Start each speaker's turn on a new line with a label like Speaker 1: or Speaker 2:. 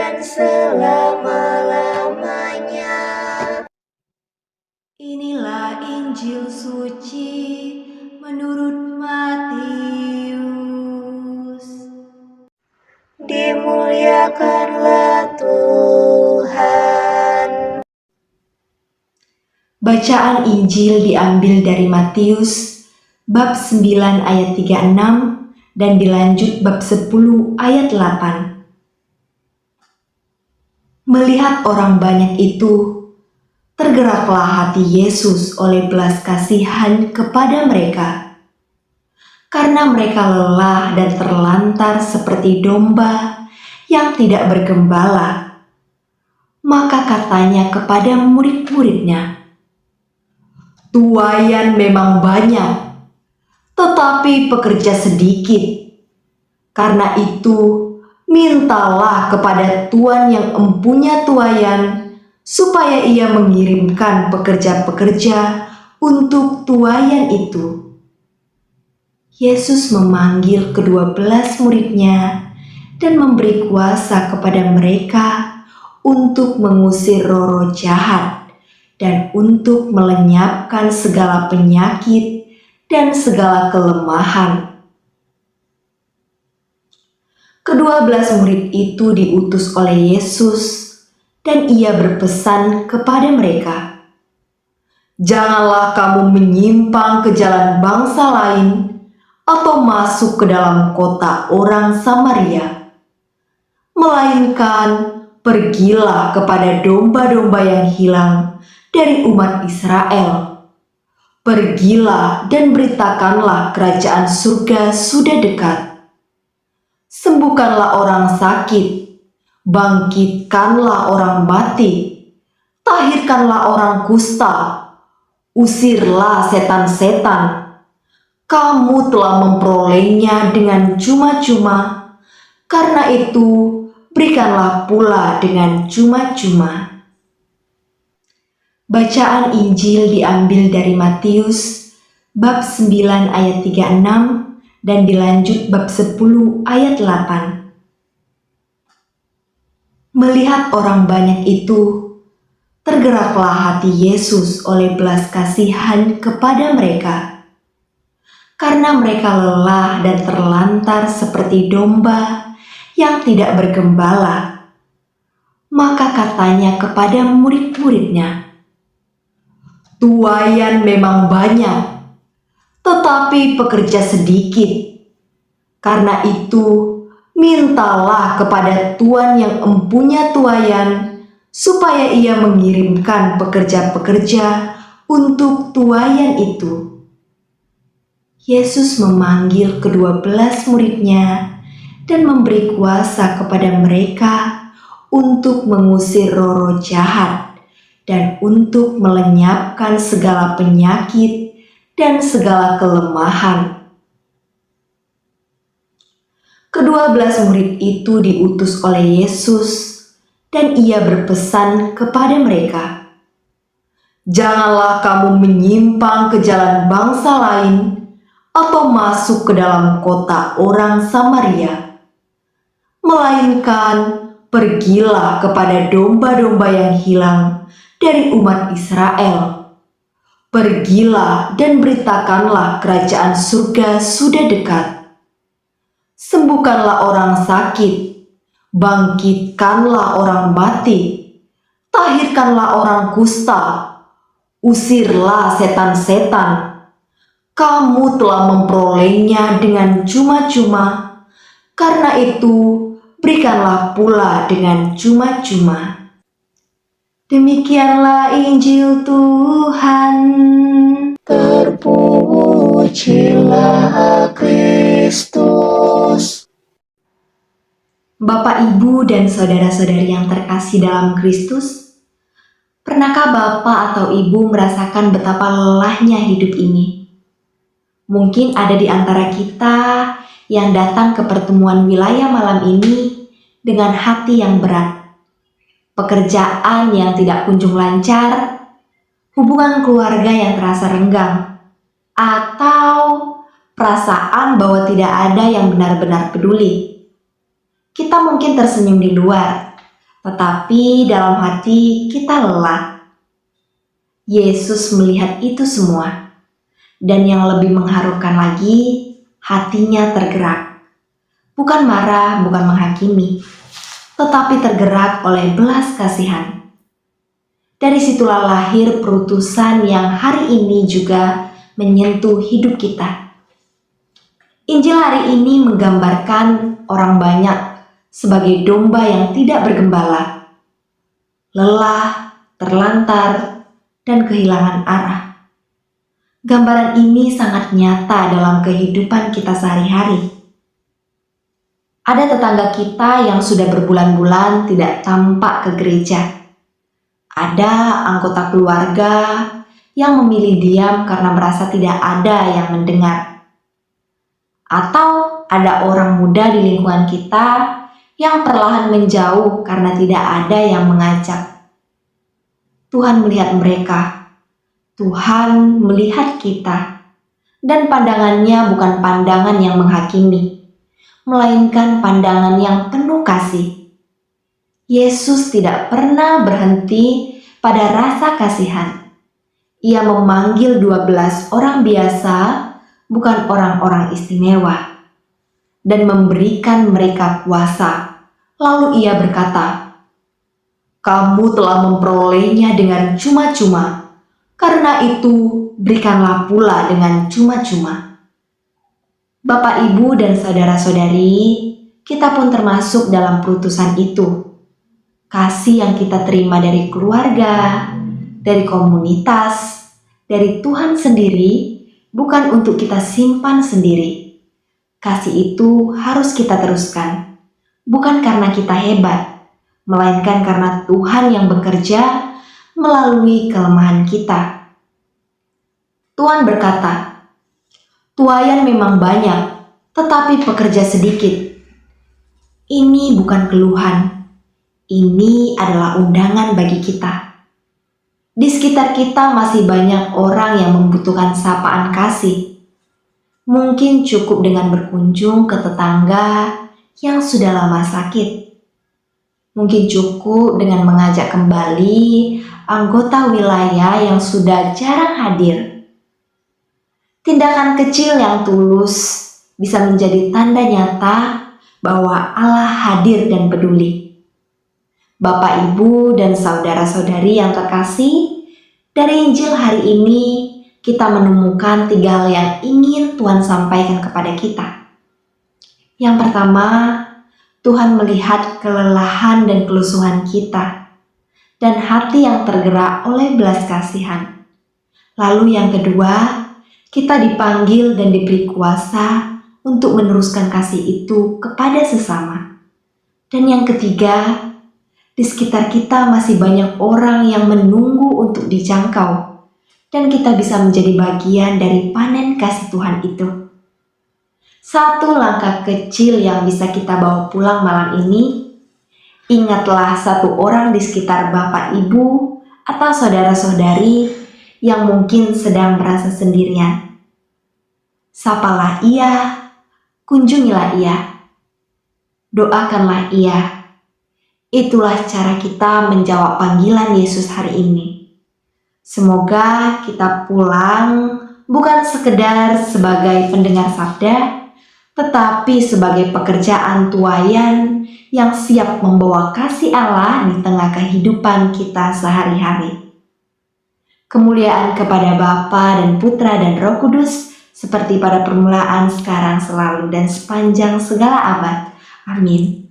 Speaker 1: dan selama-lamanya.
Speaker 2: Inilah Injil suci menurut Matius.
Speaker 1: Dimuliakanlah Tuhan.
Speaker 2: Bacaan Injil diambil dari Matius bab 9 ayat 36 dan dilanjut bab 10 ayat 8. Melihat orang banyak itu, tergeraklah hati Yesus oleh belas kasihan kepada mereka, karena mereka lelah dan terlantar seperti domba yang tidak bergembala. Maka katanya kepada murid-muridnya, "Tuaian memang banyak, tetapi pekerja sedikit. Karena itu, mintalah kepada Tuan yang empunya tuaian, supaya ia mengirimkan pekerja-pekerja untuk tuaian itu." Yesus memanggil ke-12 muridnya dan memberi kuasa kepada mereka untuk mengusir roh-roh jahat dan untuk melenyapkan segala penyakit dan segala kelemahan. Ke-12 murid itu diutus oleh Yesus dan ia berpesan kepada mereka, "Janganlah kamu menyimpang ke jalan bangsa lain atau masuk ke dalam kota orang Samaria, melainkan pergilah kepada domba-domba yang hilang dari umat Israel. Pergilah dan beritakanlah kerajaan surga sudah dekat. Sembuhkanlah orang sakit, bangkitkanlah orang mati, tahirkanlah orang kusta, usirlah setan-setan. Kamu telah memperolehnya dengan cuma-cuma, karena itu berikanlah pula dengan cuma-cuma." Bacaan Injil diambil dari Matius bab 9 ayat 36 dan dilanjut bab 10 ayat 8. Melihat orang banyak itu, tergeraklah hati Yesus oleh belas kasihan kepada mereka, karena mereka lelah dan terlantar seperti domba yang tidak bergembala. Maka katanya kepada murid-muridnya, "Tuaian memang banyak, tetapi pekerja sedikit. Karena itu, mintalah kepada Tuan yang empunya tuaian, supaya ia mengirimkan pekerja-pekerja untuk tuaian itu." Yesus memanggil ke-12 muridnya dan memberi kuasa kepada mereka untuk mengusir roh-roh jahat dan untuk melenyapkan segala penyakit dan segala kelemahan. Ke-12 murid itu diutus oleh Yesus dan ia berpesan kepada mereka, "Janganlah kamu menyimpang ke jalan bangsa lain atau masuk ke dalam kota orang Samaria, melainkan pergilah kepada domba-domba yang hilang dari umat Israel. Pergilah dan beritakanlah kerajaan surga sudah dekat. Sembuhkanlah orang sakit, bangkitkanlah orang mati, tahirkanlah orang kusta, usirlah setan-setan. Kamu telah memperolehnya dengan cuma-cuma, karena itu berikanlah pula dengan cuma-cuma." Demikianlah Injil Tuhan.
Speaker 1: Terpujilah Kristus.
Speaker 2: Bapak, Ibu, dan saudara-saudari yang terkasih dalam Kristus, pernahkah Bapak atau Ibu merasakan betapa lelahnya hidup ini? Mungkin ada di antara kita yang datang ke pertemuan wilayah malam ini dengan hati yang berat, pekerjaan yang tidak kunjung lancar, hubungan keluarga yang terasa renggang, atau perasaan bahwa tidak ada yang benar-benar peduli. Kita mungkin tersenyum di luar, tetapi dalam hati kita lelah. Yesus melihat itu semua, dan yang lebih mengharukan lagi, hatinya tergerak. Bukan marah, bukan menghakimi, tetapi tergerak oleh belas kasihan. Dari situlah lahir perutusan yang hari ini juga menyentuh hidup kita. Injil hari ini menggambarkan orang banyak sebagai domba yang tidak bergembala, lelah, terlantar, dan kehilangan arah. Gambaran ini sangat nyata dalam kehidupan kita sehari-hari. Ada tetangga kita yang sudah berbulan-bulan tidak tampak ke gereja. Ada anggota keluarga yang memilih diam karena merasa tidak ada yang mendengar. Atau ada orang muda di lingkungan kita yang perlahan menjauh karena tidak ada yang mengajak. Tuhan melihat mereka, Tuhan melihat kita, dan pandangannya bukan pandangan yang menghakimi, melainkan pandangan yang penuh kasih. Yesus tidak pernah berhenti pada rasa kasihan. Ia memanggil 12 orang biasa, bukan orang-orang istimewa, dan memberikan mereka kuasa. Lalu ia berkata, "Kamu telah memperolehnya dengan cuma-cuma, karena itu berikanlah pula dengan cuma-cuma." Bapak, Ibu, dan saudara-saudari, kita pun termasuk dalam perutusan itu. Kasih yang kita terima dari keluarga, dari komunitas, dari Tuhan sendiri, bukan untuk kita simpan sendiri. Kasih itu harus kita teruskan, bukan karena kita hebat, melainkan karena Tuhan yang bekerja melalui kelemahan kita. Tuhan berkata, "Tuaian memang banyak, tetapi pekerja sedikit." Ini bukan keluhan, ini adalah undangan bagi kita. Di sekitar kita masih banyak orang yang membutuhkan sapaan kasih. Mungkin cukup dengan berkunjung ke tetangga yang sudah lama sakit. Mungkin cukup dengan mengajak kembali anggota wilayah yang sudah jarang hadir. Tindakan kecil yang tulus bisa menjadi tanda nyata bahwa Allah hadir dan peduli. Bapak, Ibu, dan saudara-saudari yang terkasih, dari Injil hari ini kita menemukan 3 hal yang ingin Tuhan sampaikan kepada kita. Yang pertama, Tuhan melihat kelelahan dan kelusuhan kita, dan hati yang tergerak oleh belas kasihan. Lalu yang kedua, kita dipanggil dan diberi kuasa untuk meneruskan kasih itu kepada sesama. Dan yang ketiga, di sekitar kita masih banyak orang yang menunggu untuk dijangkau, dan kita bisa menjadi bagian dari panen kasih Tuhan itu. Satu langkah kecil yang bisa kita bawa pulang malam ini, ingatlah satu orang di sekitar Bapak, Ibu, atau saudara-saudari yang mungkin sedang merasa sendirian. Sapalah ia, kunjungilah ia, doakanlah ia. Itulah cara kita menjawab panggilan Yesus hari ini. Semoga kita pulang bukan sekedar sebagai pendengar sabda, tetapi sebagai pekerjaan tuaian yang siap membawa kasih Allah di tengah kehidupan kita sehari-hari. Kemuliaan kepada Bapa dan Putra dan Roh Kudus, seperti pada permulaan, sekarang, selalu, dan sepanjang segala abad. Amin.